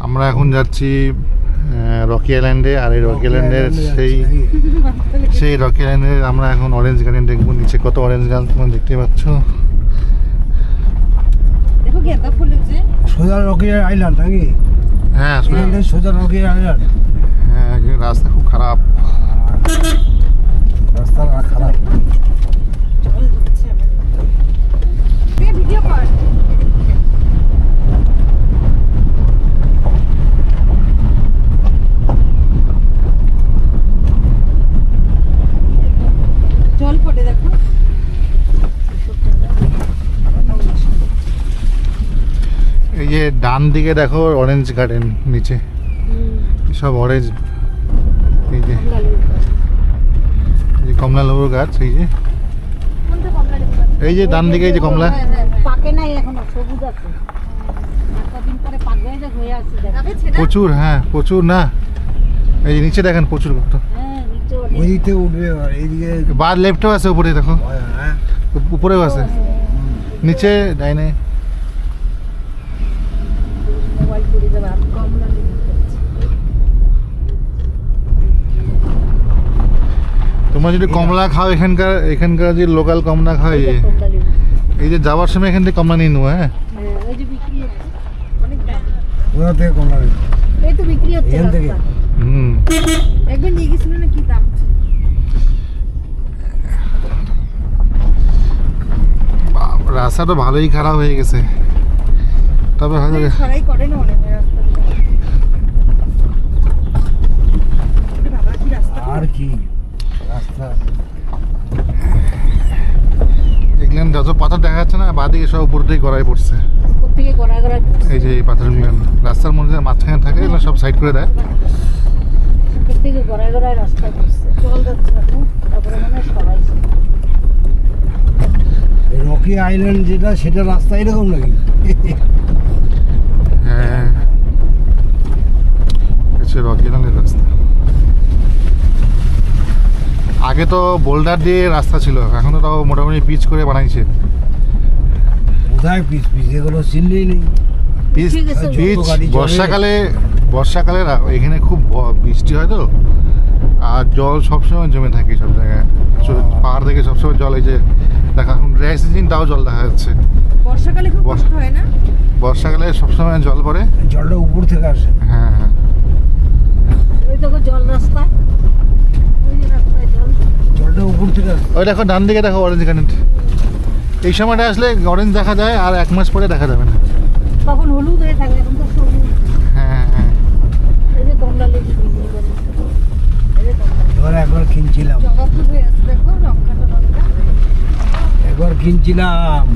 আমরা এখন যাচ্ছি রকি আইল্যান্ডে। আর এই রকি আইল্যান্ডের সেই রকি আইল্যান্ডে আমরা এখন অরেঞ্জ গার্ডেন দেখবো। নিচে কত অরেঞ্জ গাছ তোমরা দেখতে পাচ্ছ। দেখো গেঁদা ফুল আছে। সোজা রকি আইল্যান্ড নাকি? হ্যাঁ সোজা রকি আইল্যান্ড। হ্যাঁ, রাস্তা খুব খারাপ। রাস্তা খারাপ। জল ঢুকছে আমার। তুই ভিডিও কর। জল পড়ে দেখো। এই যে ডান দিকে দেখো অরেঞ্জ গার্ডেন, নিচে সব অরেঞ্জ। এই যে কমলা লেবুর গাছ। এই যে কোনটা কমলা লেবু গাছ? এই যে ডান দিকে এই যে কমলা। পাকে নাই এখনো, সবুজ আছে। কতদিন পরে পাকবে যে হয়ে আছে দেখো। প্রচুর, হ্যাঁ প্রচুর না। এই যে নিচে দেখেন প্রচুর কত। হ্যাঁ নিচে ওইদিকে উঠবে, এইদিকে বার লেফটেও আছে, উপরে দেখো হ্যাঁ উপরেও আছে, নিচে ডাইনে। মোবাইল পুড়ে যাবে। আর কমলা লেবু গাছ। তোমরা যদি কমলা খাও, এখানকার যে লোকাল কমলা খাও, কমলা লেবু। এই যে যাওয়ার সময় এখান থেকে কমলা নিয়ে নেবো। হ্যাঁ, হ্যাঁ ওই যে বিক্রি হচ্ছে অনেক দাম। ওরা থেকে কমলা লেবু। এই তো বিক্রি হচ্ছে এখান থেকে? রাস্তায়। হুম। একবার নিয়ে গেছিল না, কি দাম ছিল? রাস্তা তো ভালোই খারাপ হয়ে গেছে, তবে হয়তো সরাই করে না মনে হয় রাস্তা দিয়ে। ওরে বাবা কি রাস্তা। আর কি রাস্তা। এগুলো যত পাথর দেখা যাচ্ছে না, বাদিকে সব উপর থেকে গড়াই পড়ছে। প্রত্যেকে গড়ায় গড়ায় এই যে এই পাথরগুলো রাস্তার মধ্যে মাঝখানে থাকে, এগুলো সব সাইড করে দেয়। প্রত্যেকে গড়ায় গড়ায় রাস্তা করছে। জল যাচ্ছে এখন, তারপরে মানে সরাইছে। রকি আইল্যান্ড যেটা, সেটা রাস্তা এরকম নাকি? হ্যাঁ, রকি আইল্যান্ডের রাস্তা। আগে তো বোল্ডার দিয়ে রাস্তা ছিল, এখন তো তাও মোটামুটি পিচ করে বানাইছে। কোথায় পিচ পিচ এগুলো চিনলেই নেই। পিচ বর্ষাকালে এখানে খুব বৃষ্টি হয় তো, আর জল সবসময় জমে থাকে সব জায়গায়। পাহাড় থেকে সবসময় জল, এই যে দেখা এখন ড্রাই সিজন, তাও জল দেখা যাচ্ছে। বর্ষাকালে খুব কষ্ট হয় না? বর্ষাকালে সবসময় জল পড়ে। জলটা উপর থেকে আসে। হ্যাঁ হ্যাঁ, ওই দেখো জল রাস্তায়, ওই যে রাস্তায় জল। জলটা উপর থেকে আসে। ওই দেখো ডান দিকে দেখো অরেঞ্জ গার্ডেন। এই সময়টা আসলে অরেঞ্জ দেখা যায়, আর 1 মাস পরে দেখা যাবে না। তখন হলুদ হয়ে থাকে, এখন তো সবুজ। হ্যাঁ হ্যাঁ, এই যে কমলা লেবু বিক্রি করে। এই যে কমলা লেবু। এবার একবার কিনছিলাম, জবা ফুল হয়ে আছে দেখো, লঙ্কাটা লঙ্কা। একবার কিনছিলাম।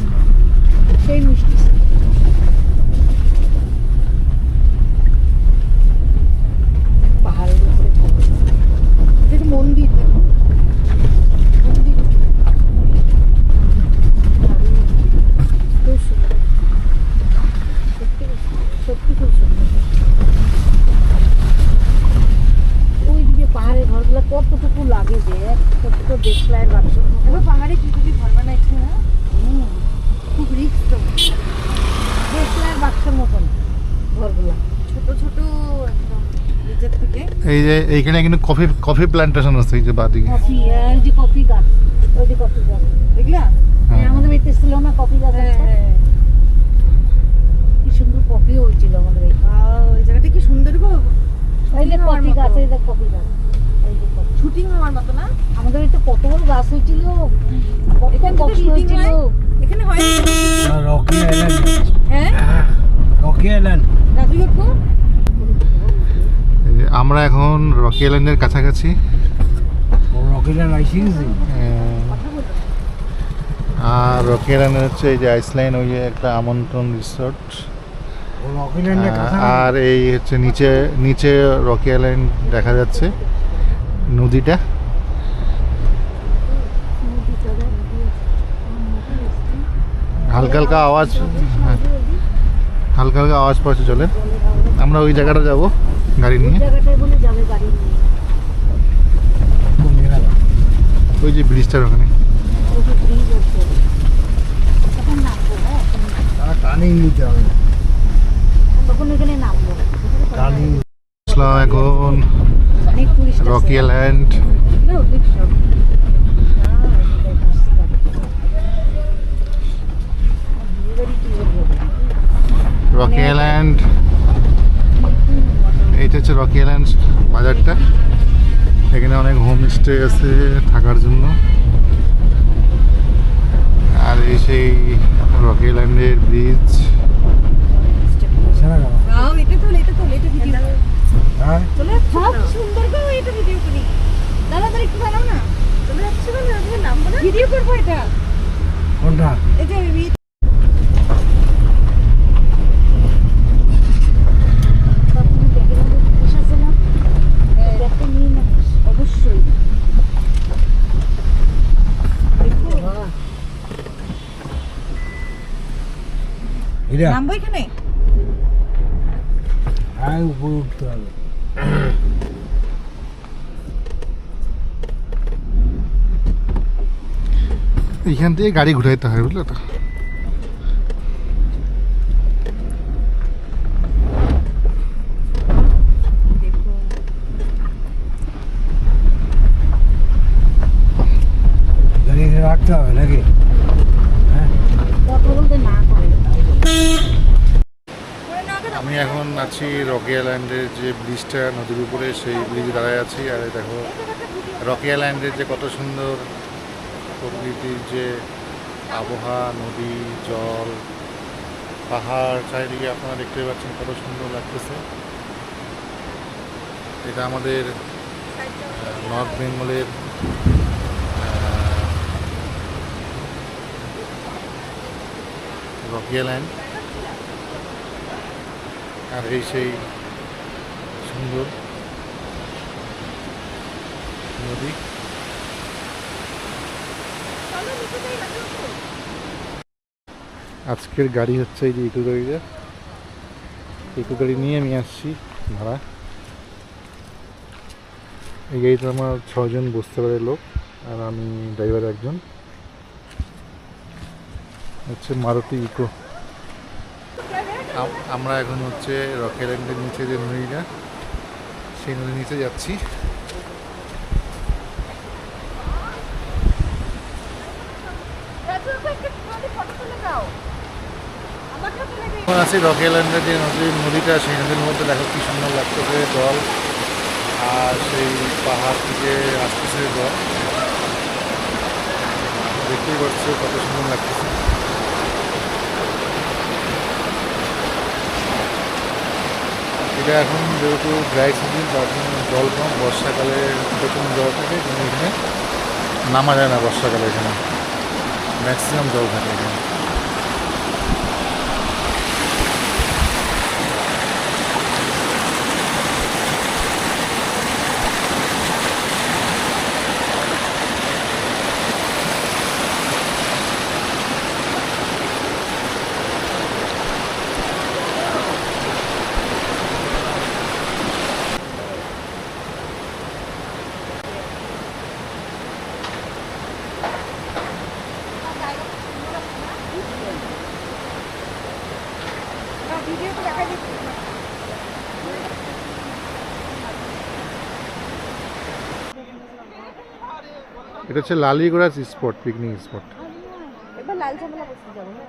সেই মিষ্টি ছিল। পাহাড়ের উপরে এটা একটা মন্দির দেখো, মন্দির। খুব সুন্দর, সত্যি খুব সুন্দর। ওইদিকে পাহাড়ের ঘরগুলো কতটুকু লাগে যে ছোট্ট দেশলাইয়ের বাক্সর মতো। পাহাড়ে কি কি ঘর বানাইছে না, খুব রিস্ক তো। দেশলাইয়ের বাক্সর মতন ঘরগুলা, ছোট ছোট একদম নিচের থেকে। এই যে এইখানে কিন্তু কফি প্ল্যান্টেশন আছে, এই যে বাদিকে। কফি, ওই যে কফি গাছ, ওই যে কফি গাছ দেখলা? হ্যাঁ। আমাদের বাড়িতে ছিল না কফি গাছ? কি সুন্দর কফি হয়েছিল আমাদের এই জায়গাটা, কি সুন্দর গো। এই যে কফি গাছ, এই যে কফি গাছ, এই যে শুটিং হওয়ার মতো না? আমাদের বাড়িতে কত বড় গাছ হয়েছিল, কত কফি হয়েছিল এখানে। হয় রকি আইল্যান্ড। হ্যাঁ রকি আইল্যান্ড। রাজু কাকু, এই যে আমরা এখন রকি আইল্যান্ডের কাছাকাছি। রকি আইল্যান্ড আইসি গেছি। আর রকি আইল্যান্ড হচ্ছে এই যে আইসল্যান্ড, ওই যে একটা আমন্ত্রণ রিসোর্ট। রকি আইল্যান্ডের কাছে। আর এই হচ্ছে নিচে রকি আইল্যান্ড দেখা যাচ্ছে, নদীটা। হালকা হালকা আওয়াজ, হ্যাঁ হালকা হালকা আওয়াজ পাচ্ছে জলের। আমরা ওই জায়গাটা যাব গাড়ি নিয়ে। জায়গাটায় বলে যাবে গাড়ি নিয়ে। কোন জায়গা? ওই যে ব্রিজটার ওখানে। ওই যে ব্রিজ আছে, তখন নামবো। হ্যাঁ টার্নিং নিতে হবে। তখন এখানে নামবো। এখন অনেক টুরিস্ট রকি আইল্যান্ড। অনেক সব রকি আইল্যান্ড, এইটা হচ্ছে রকি আইল্যান্ড বাজারটা। এখানে অনেক হোমস্টে আছে থাকার জন্য। আর এই সেই রকি আইল্যান্ডের ব্রিজ। সেরা গেল এটা ভিডিও হ্যাঁ চলে সুন্দর গো, এটা ভিডিও করি। দাদা তার একটু বানাও না, চলে যাচ্ছে না আমি নামবো না, ভিডিও করবো এটা। কোনটা এই যে অবশ্যই এটা নামবো এখানে। হ্যাঁ উপরে উঠতে হবে এইখান থেকে গাড়ি ঘুরাইতে হয়, বুঝলে তো। দেখো গাড়ি এখানে রাখতে হবে নাকি হ্যাঁ কথা বলতে না করে আমি এখন আছি রকি আইল্যান্ডের যে ব্রিজটা নদীর উপরে, সেই ব্রিজে দাঁড়ায় আছি। আর এই দেখো রকি আইল্যান্ডের যে কত সুন্দর প্রকৃতির যে আবহাওয়া, নদী, জল, পাহাড় চারিদিকে আপনারা দেখতে পাচ্ছেন কত সুন্দর লাগতেছে। এটা আমাদের নর্থ বেঙ্গলের রকি আইল্যান্ড। আর এই সেই সুন্দর নদী। আজকের গাড়ি হচ্ছে এই যে ইকো গাড়িটা। ইকো গাড়ি নিয়ে আমি আসছি ভাড়া। এই গাড়িতে আমার 6 জন বসতে পারে লোক, আর আমি ড্রাইভার একজন। হচ্ছে মারুতি ইকো। আমরা এখন হচ্ছে রকি আইল্যান্ডের নিচে যে নদীটা, সেই নদীর নিচে যাচ্ছি। এখন আছি রকি আইল্যান্ডের যে নদীটা, সেই নদীর মধ্যে দেখো কি সুন্দর লাগতেছে জল, আর সেই পাহাড় থেকে আসতেছে জল। দেখতেই পাচ্ছ কত সুন্দর লাগতেছে। এটা এখন যেহেতু ড্রাই সিজন, তার জন্য জল কম। বর্ষাকালে প্রচুর জল থাকে, কিন্তু এখানে নামা যায় না বর্ষাকালে। এখানে ম্যাক্সিমাম জল থাকে এখানে। এটা হচ্ছে লালিগোড়াস স্পট, পিকনিক স্পট। এবার লাল ঝামেলা বসতে যাবো না।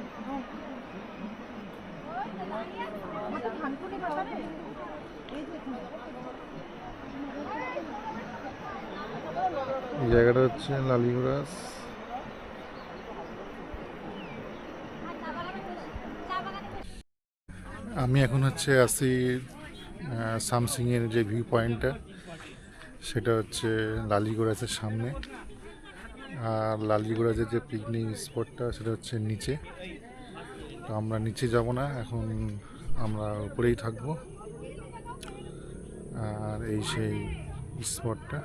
এই জায়গাটা হচ্ছে লালিগোড়াস। আমি এখন হচ্ছে আছি সামসিংয়ের যে ভিউ পয়েন্টটা, সেটা হচ্ছে লালিগোড়াসের সামনে। আর লালিগোড়াসের যে পিকনিক স্পটটা, সেটা হচ্ছে নিচে। তো আমরা নিচে যাব না, এখন আমরা উপরেই থাকবো। আর এই সেই স্পটটা।